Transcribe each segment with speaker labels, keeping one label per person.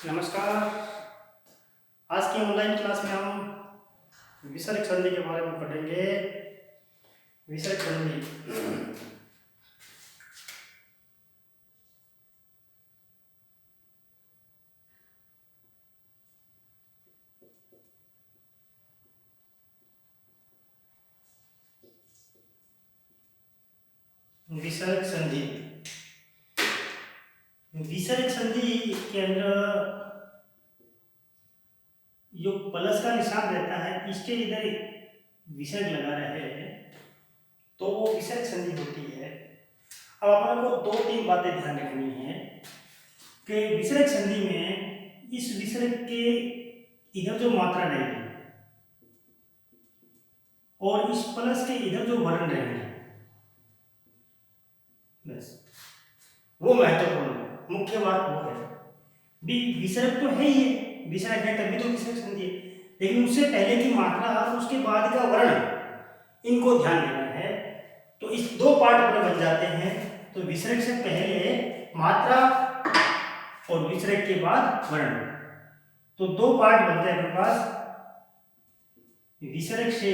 Speaker 1: नमस्कार। आज की ऑनलाइन क्लास में हम विसर्ग संधि के बारे में पढ़ेंगे। विसर्ग संधि विसर्ग संधि विसर्ग संधि के अंदर जो प्लस का निशान रहता है, इसके इधर विसर्ग लगा रहे हैं तो वो विसर्ग संधि होती है। अब अपन को दो तीन बातें ध्यान रखनी है कि विसर्ग संधि में इस विसर्ग के इधर जो मात्रा रहेगी और इस प्लस के इधर जो वर्ण रहेंगे, बस वो महत्वपूर्ण है। मुख्य बात वो है भी विसर्ग तो है ही है, विसर्ग है तभी तो विसर्ग संधि है, लेकिन उससे पहले की मात्रा और उसके बाद का वर्ण, इनको ध्यान देना है। तो इस दो पार्ट में बन जाते हैं। तो विसर्ग से पहले मात्रा और विसर्ग के बाद वर्ण, तो दो पार्ट बनते हैं अपने पास। विसर्ग से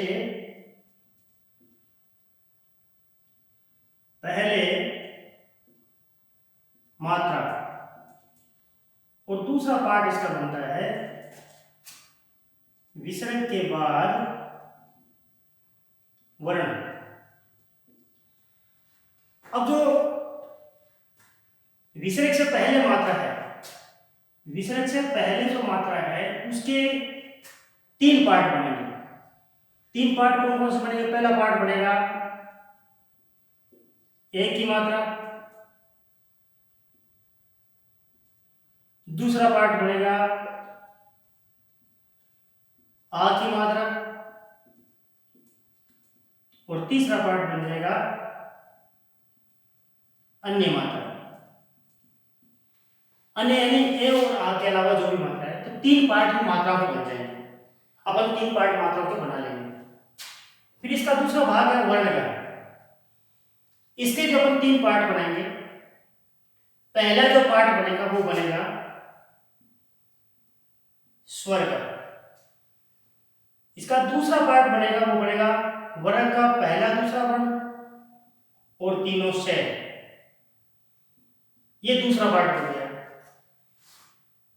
Speaker 1: पहले मात्रा और दूसरा पार्ट इसका बनता है विसर्ग के बाद वर्ण। अब जो विसर्ग से पहले मात्रा है, विसर्ग से पहले जो मात्रा है उसके तीन पार्ट बनेंगे। तीन पार्ट कौन कौन से बनेंगे? पहला पार्ट बनेगा एक की मात्रा, दूसरा पार्ट बनेगा आ की मात्रा और तीसरा पार्ट बन जाएगा अन्य मात्रा। अन्य यानी ए और आ के अलावा जो भी मात्रा है, तो तीन पार्ट की मात्रा को बन जाएंगे। अपन तीन पार्ट मात्रा को बना लेंगे। फिर इसका दूसरा भाग है वर्ण का। इसके जो अपन तीन पार्ट बनाएंगे, पहला जो पार्ट बनेगा वो बनेगा स्वर का। इसका दूसरा पार्ट बनेगा वो बनेगा वर्ण का पहला दूसरा वर्ण और तीनों से, ये दूसरा पार्ट बन गया।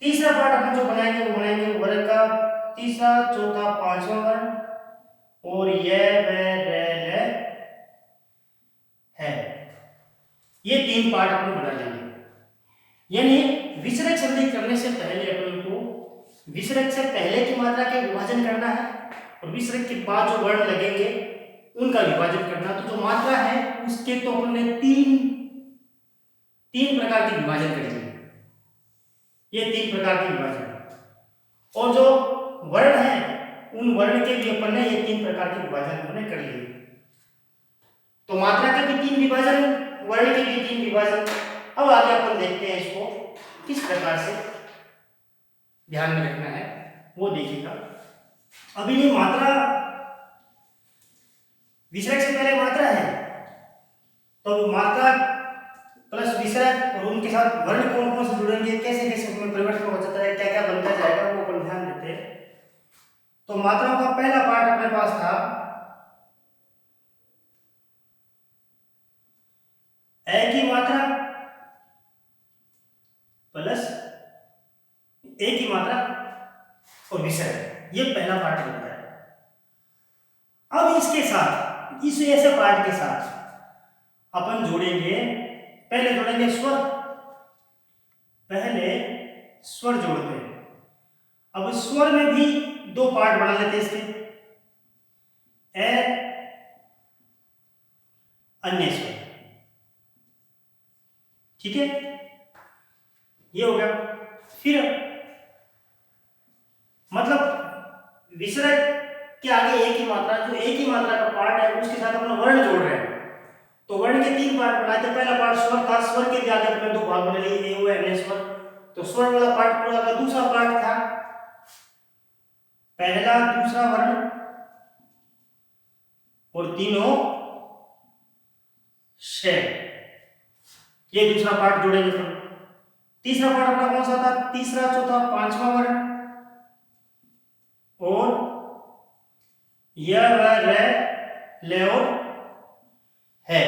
Speaker 1: तीसरा पार्ट अपन जो बनाएंगे वो बनाएंगे वर्ण का तीसरा चौथा पांचवा वर्ण और यह व र ल है। ये तीन पार्ट अपन बना लेंगे। यानी विसर्ग संधि करने से पहले अपन को विसर्ग से पहले की मात्रा के विभाजन करना है और विसर्ग के बाद जो वर्ण लगेंगे उनका विभाजन करना। तो जो मात्रा है उसके तो अपन ने तीन प्रकार के विभाजन कर लिए। ये तीन प्रकार के विभाजन, और जो वर्ण है उन वर्ण के भी अपन ने ये तीन प्रकार के विभाजन अपने कर लिए। तो मात्रा के भी तीन विभाजन, वर्ण के भी तीन विभाजन। अब आगे अपन देखते हैं इसको किस प्रकार से ध्यान में रखना है, वो देखिएगा। अभी ये मात्रा विसर्ग से पहले मात्रा है, तो मात्रा प्लस विसर्ग और उनके साथ वर्ण कौन कौन से जुड़ेंगे, कैसे कैसे उसमें परिवर्तन हो जाता है, क्या क्या बनता जाएगा, वो अपन ध्यान देते हैं। तो मात्राओं का पहला पार्ट अपने पास था ए की मात्रा प्लस ए की मात्रा और विसर्ग, ये पहला पार्ट बनता है। अब इसके साथ, इस ऐसे पार्ट के साथ अपन जोड़ेंगे, पहले जोड़ेंगे स्वर। पहले स्वर जोड़ते हैं। अब स्वर में भी दो पार्ट बना लेते हैं इसके, ए अन्य स्वर। ठीक है, ये हो गया। फिर मतलब विसर्ग के आगे एक ही मात्रा, जो एक ही मात्रा का पार्ट है उसके साथ अपना वर्ण जोड़ रहे हैं। तो वर्ण के तीन पार्ट बनाए थे। पहला पार्ट स्वर था, स्वर के भी आगे अपने दो भाग बना लिए, ए और अन्य स्वर। तो स्वर वाला पार्ट पूरा का दूसरा पार्ट था पहला दूसरा वर्ण और तीनों से, ये दूसरा पार्ट जोड़ेंगे फिर। तीसरा पार्ट अपना कौन सा था? तीसरा, चौथा, पांचवा वर्ण और य व र ले और है,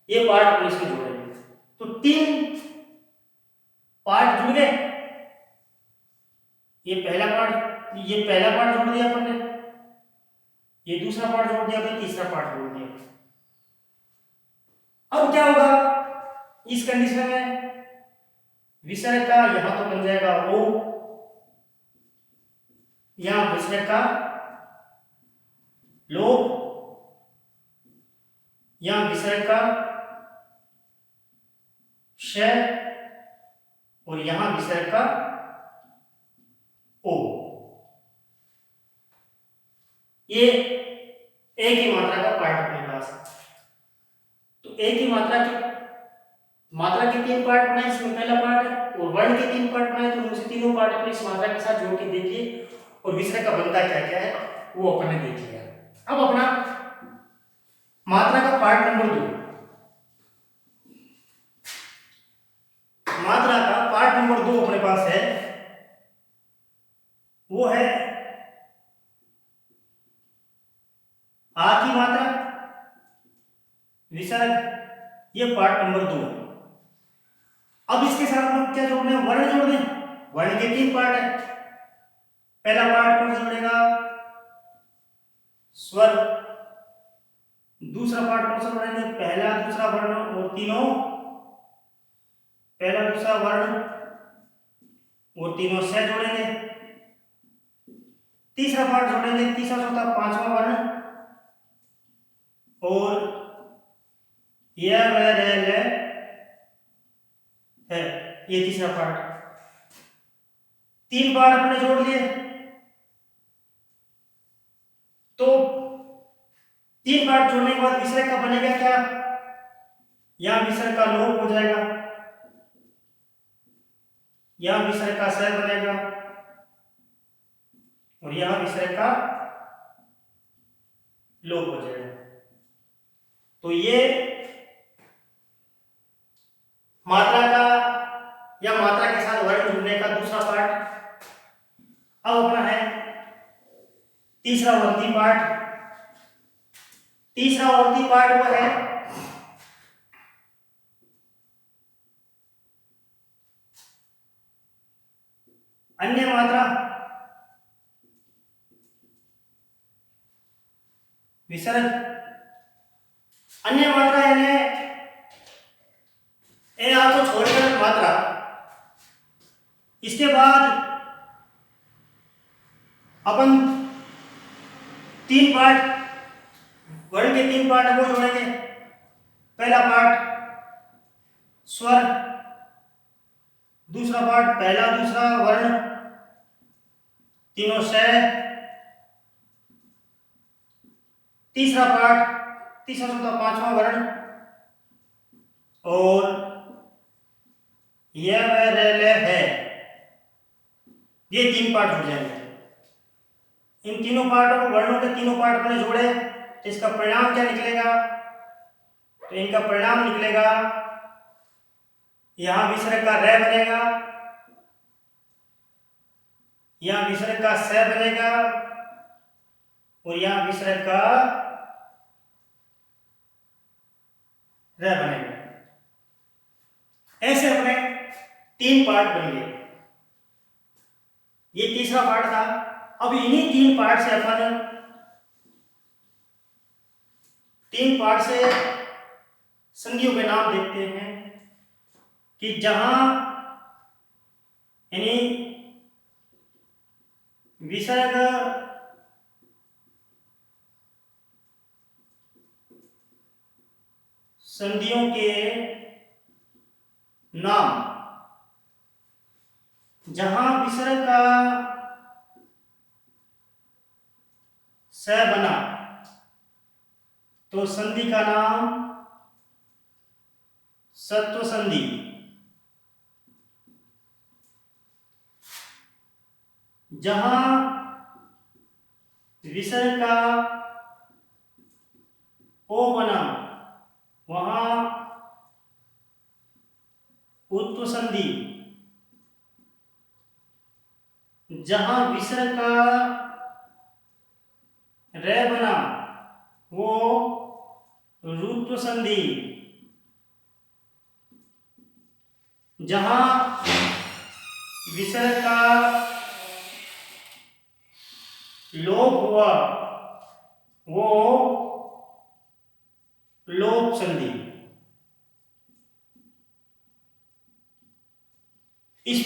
Speaker 1: ये पार्ट अपन इसमें जोड़ेंगे। तो 3 पार्ट जुड़ गए। ये पहला पार्ट जोड़ दिया अपन ने, ये दूसरा पार्ट जोड़ दिया, तो तीसरा पार्ट जोड़ दिया। अब क्या होगा इस कंडीशन में? विसर्ग का यहां तो बन जाएगा ओ, यहां विसर्ग का लोप, यहां विसर्ग का श और यहां विसर्ग का ओ। ये एक ही मात्रा का पार्ट अपने पास है। तो एक ही मात्रा के 3 पार्ट बनाए, इसमें पहला पार्ट है, और वर्ण के 3 पार्ट बनाए, तो मुझे तीनों पार्ट अपने इस मात्रा के साथ जोड़ के देखिए और विसर्ग का बनता क्या क्या है वो अपन ने देख लिया। अब अपना मात्रा का पार्ट नंबर 2, मात्रा का पार्ट नंबर 2 अपने पास है, वो है आ की मात्रा, विसर्ग, ये पार्ट नंबर 2 है। अब इसके साथ हम क्या जोड़ने हैं? वर्ण जोड़ने। वर्ण के 3 पार्ट है। पहला पार्ट कौन जोड़ेगा? स्वर। दूसरा पार्ट कौन सा जोड़ेंगे? पहला दूसरा वर्ण और तीनों, पहला दूसरा वर्ण और तीनों से जोड़ेंगे। तीसरा पार्ट जोड़ेंगे तीसरा, चौथा, पांचवा वर्ण और यह व र ल है, ये तीसरा पार्ट। 3 पार्ट अपने जोड़ लिए। तो 3 पार्ट जोड़ने के बाद विसर्ग का बनेगा क्या? यहां विसर्ग का लोप हो जाएगा, यहां विसर्ग का स बनेगा और यहां विसर्ग का लोप हो जाएगा। तो ये मात्रा का या मात्रा के साथ वर्ण जुड़ने का दूसरा पार्ट। अब अपना है तीसरा वर्ती पार्ट। तीसरा वर्ती पार्ट वो है अन्य मात्रा, विसर्ग। अन्य मात्रा यानी ए आपको छोड़कर मात्रा, इसके बाद अपन 3 पार्ट, वर्ण के 3 पार्ट वो जोड़ेंगे। पहला पार्ट स्वर, दूसरा पार्ट पहला दूसरा वर्ण, तीनों से, तीसरा पार्ट तीसरा, चौथा, पांचवा वर्ण और यह व र ल है, ये 3 पार्ट हो जाएंगे। इन तीनों पार्टों को, वर्णों के तीनों पार्ट अपने जोड़े, तो इसका परिणाम क्या निकलेगा? तो इनका परिणाम निकलेगा यहां विसर्ग का र बनेगा, यहां विसर्ग का स बनेगा और यहां विसर्ग का र बनेगा। ऐसे अपने 3 पार्ट बन गए। ये तीसरा पार्ट था। अब इन्हीं 3 पार्ट से अपन 3 पार्ट से संधियों के नाम देखते हैं कि जहां यानी विसर्ग संधियों के नाम, जहां विसर्ग का स बना तो संधि का नाम सत्व संधि। जहां विसर्ग का ओ बना वहां उत्व संधि, जहां विसर्ग का रे बना वो रुत्व संधि, जहां विसर्ग का लोप हुआ वो लोप संधि।